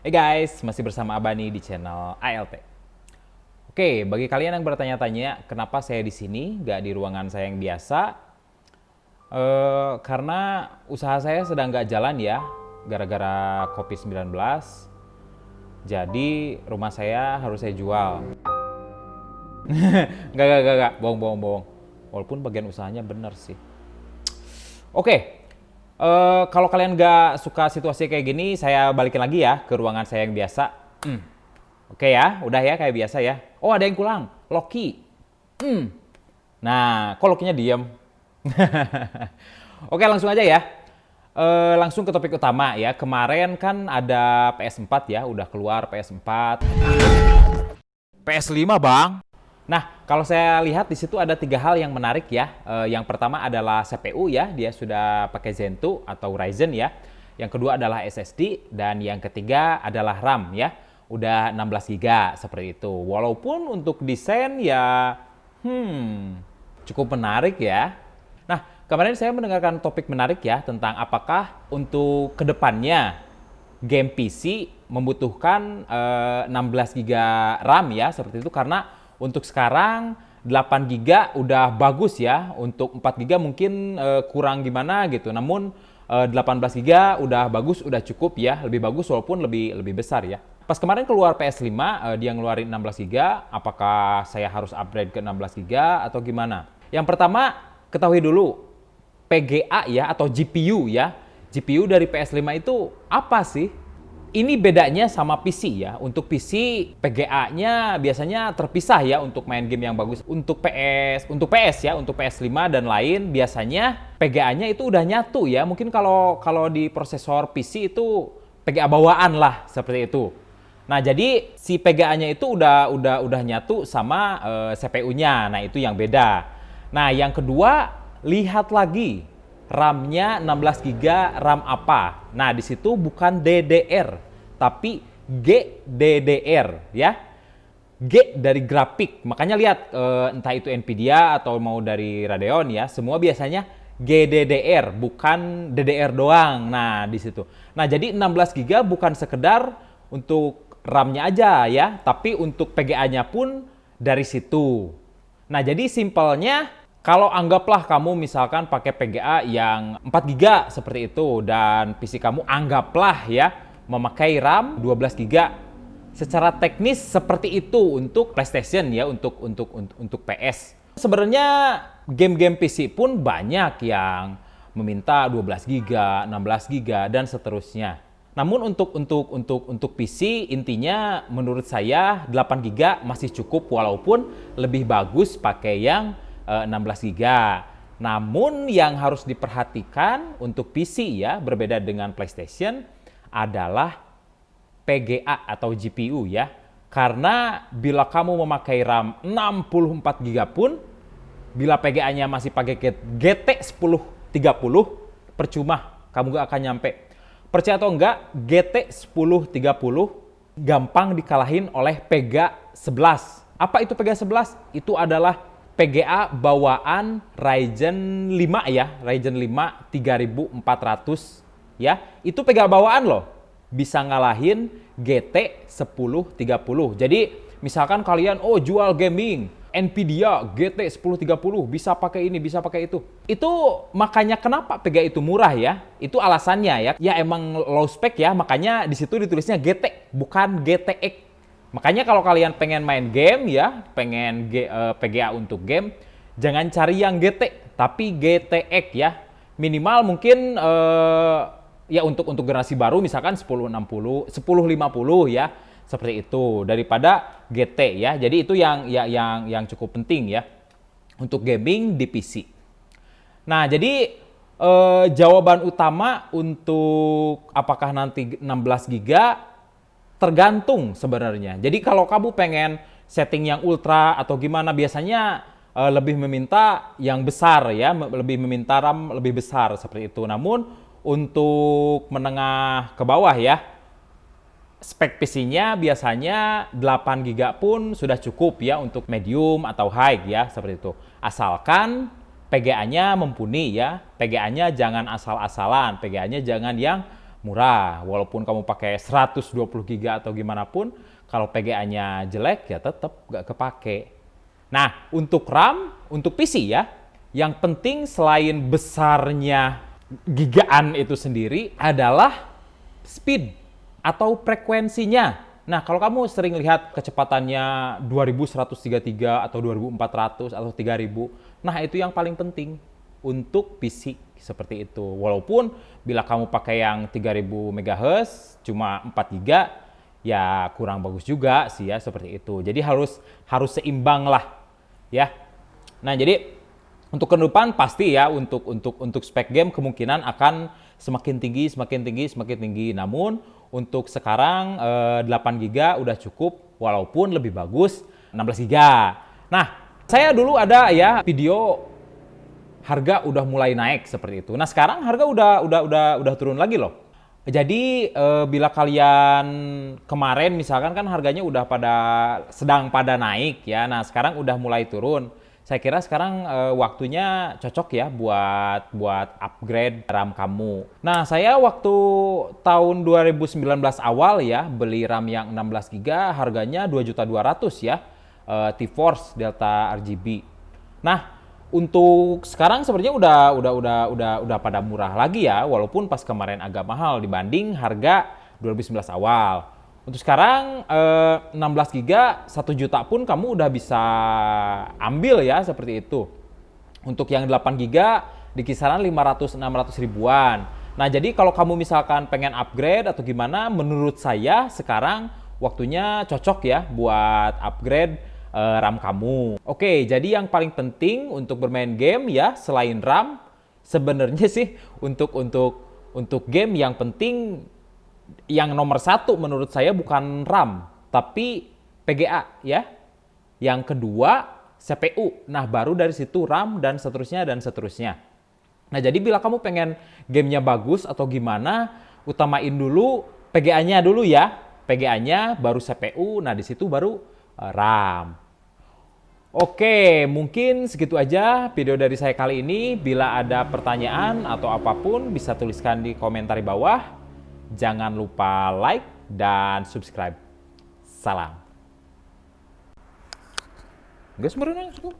Hey guys, masih bersama Abani di channel ALT. Oke, bagi kalian yang bertanya-tanya kenapa saya di sini, nggak di ruangan saya yang biasa, karena usaha saya sedang nggak jalan ya, gara-gara COVID-19. Jadi rumah saya harus saya jual. Nggak, bohong. Walaupun bagian usahanya bener sih. Oke, kalau kalian nggak suka situasi kayak gini, saya balikin lagi ya ke ruangan saya yang biasa. Oke ya, udah ya kayak biasa ya. Oh ada yang kurang, Loki. Nah, kok Lokinya diem? Oke langsung aja ya. Langsung ke topik utama ya. Kemarin kan ada PS4 ya, udah keluar PS4. PS5 bang. Nah, kalau saya lihat di situ ada 3 hal yang menarik ya. Yang pertama adalah CPU ya, dia sudah pakai Zen 2 atau Ryzen ya. Yang kedua adalah SSD dan yang ketiga adalah RAM ya. Udah 16 GB seperti itu. Walaupun untuk desain ya cukup menarik ya. Nah, kemarin saya mendengarkan topik menarik ya tentang apakah untuk kedepannya game PC membutuhkan 16 GB RAM ya seperti itu, karena untuk sekarang 8 GB udah bagus ya, untuk 4 GB mungkin kurang gimana gitu. Namun 18 GB udah bagus, udah cukup ya, lebih bagus walaupun lebih besar ya. Pas kemarin keluar PS5 dia ngeluarin 16 GB, apakah saya harus upgrade ke 16 GB atau gimana? Yang pertama, ketahui dulu PGA ya atau GPU ya. GPU dari PS5 itu apa sih? Ini bedanya sama PC ya. Untuk PC PGA-nya biasanya terpisah ya untuk main game yang bagus. Untuk PS ya, untuk PS5 dan lain biasanya PGA-nya itu udah nyatu ya. Mungkin kalau di prosesor PC itu PGA bawaan lah seperti itu. Nah, jadi si PGA-nya itu udah nyatu sama CPU-nya. Nah, itu yang beda. Nah, yang kedua, lihat lagi RAM-nya 16 GB RAM apa? Nah, di situ bukan DDR, tapi GDDR ya. G dari grafik. Makanya lihat entah itu Nvidia atau mau dari Radeon ya, semua biasanya GDDR, bukan DDR doang. Nah, di situ. Nah, jadi 16 GB bukan sekedar untuk RAM-nya aja ya, tapi untuk PGA-nya pun dari situ. Nah, jadi simpelnya kalau anggaplah kamu misalkan pakai PGA yang 4 GB seperti itu dan PC kamu anggaplah ya memakai RAM 12 GB. Secara teknis seperti itu untuk PlayStation ya, untuk PS. Sebenarnya game-game PC pun banyak yang meminta 12 GB, 16 GB dan seterusnya. Namun untuk PC intinya menurut saya 8 GB masih cukup, walaupun lebih bagus pakai yang 16 GB. Namun yang harus diperhatikan untuk PC ya, berbeda dengan PlayStation, adalah PGA atau GPU ya. Karena bila kamu memakai RAM 64 GB pun, bila PGA-nya masih pakai GT 1030, percuma, kamu gak akan nyampe. Percaya atau enggak, GT 1030 gampang dikalahin oleh PGA 11. Apa itu PGA 11? Itu adalah PGA bawaan Ryzen 5 ya, Ryzen 5 3400 ya. Itu PGA bawaan loh. Bisa ngalahin GT 1030. Jadi misalkan kalian jual gaming Nvidia GT 1030 bisa pakai ini, bisa pakai itu. Itu makanya kenapa PGA itu murah ya. Itu alasannya ya. Ya emang low spec ya, makanya di situ ditulisnya GT bukan GTX. Makanya kalau kalian pengen main game ya, pengen PGA untuk game, jangan cari yang GT, tapi GTX ya. Minimal mungkin ya untuk generasi baru misalkan 1060, 1050 ya. Seperti itu daripada GT ya. Jadi itu yang cukup penting ya untuk gaming di PC. Nah, jadi jawaban utama untuk apakah nanti 16 GB tergantung sebenarnya. Jadi kalau kamu pengen setting yang ultra atau gimana, biasanya lebih meminta yang besar ya, lebih meminta RAM lebih besar seperti itu. Namun untuk menengah ke bawah ya, spek PC-nya biasanya 8 GB pun sudah cukup ya untuk medium atau high ya, seperti itu. Asalkan PGA-nya mumpuni ya. PGA-nya jangan asal-asalan, PGA-nya jangan yang murah. Walaupun kamu pakai 120 GB atau gimana pun, kalau PGA-nya jelek ya tetap nggak kepake. Nah, untuk RAM, untuk PC ya, yang penting selain besarnya gigaan itu sendiri adalah speed atau frekuensinya. Nah, kalau kamu sering lihat kecepatannya 2133 atau 2400 atau 3000, nah itu yang paling penting untuk PC seperti itu. Walaupun bila kamu pakai yang 3000 MHz cuma 4 GB, ya kurang bagus juga sih ya seperti itu. Jadi harus seimbang lah ya. Nah, jadi untuk ke depan pasti ya untuk spek game kemungkinan akan semakin tinggi, semakin tinggi, semakin tinggi. Namun untuk sekarang 8 GB udah cukup, walaupun lebih bagus 16 GB. Nah, saya dulu ada ya video harga udah mulai naik seperti itu. Nah, sekarang harga udah turun lagi loh. Jadi bila kalian kemarin misalkan kan harganya udah sedang pada naik ya. Nah, sekarang udah mulai turun. Saya kira sekarang waktunya cocok ya buat upgrade RAM kamu. Nah, saya waktu tahun 2019 awal ya beli RAM yang 16 GB harganya 2.200.000 ya. T-Force Delta RGB. Nah, untuk sekarang sebenarnya udah pada murah lagi ya, walaupun pas kemarin agak mahal dibanding harga 2019 awal. Untuk sekarang 16 GB 1 juta pun kamu udah bisa ambil ya seperti itu. Untuk yang 8 GB di kisaran 500-600 ribuan. Nah, jadi kalau kamu misalkan pengen upgrade atau gimana, menurut saya sekarang waktunya cocok ya buat upgrade RAM kamu. Oke, jadi yang paling penting untuk bermain game ya selain RAM, sebenarnya sih untuk game yang penting yang nomor satu menurut saya bukan RAM, tapi PGA ya. Yang kedua CPU. Nah, baru dari situ RAM dan seterusnya dan seterusnya. Nah, jadi bila kamu pengen gamenya bagus atau gimana, utamain dulu PGA-nya dulu ya. PGA-nya baru CPU, nah di situ baru RAM. Oke, mungkin segitu aja video dari saya kali ini. Bila ada pertanyaan atau apapun bisa tuliskan di komentar di bawah. Jangan lupa like dan subscribe. Salam. Gas cukup.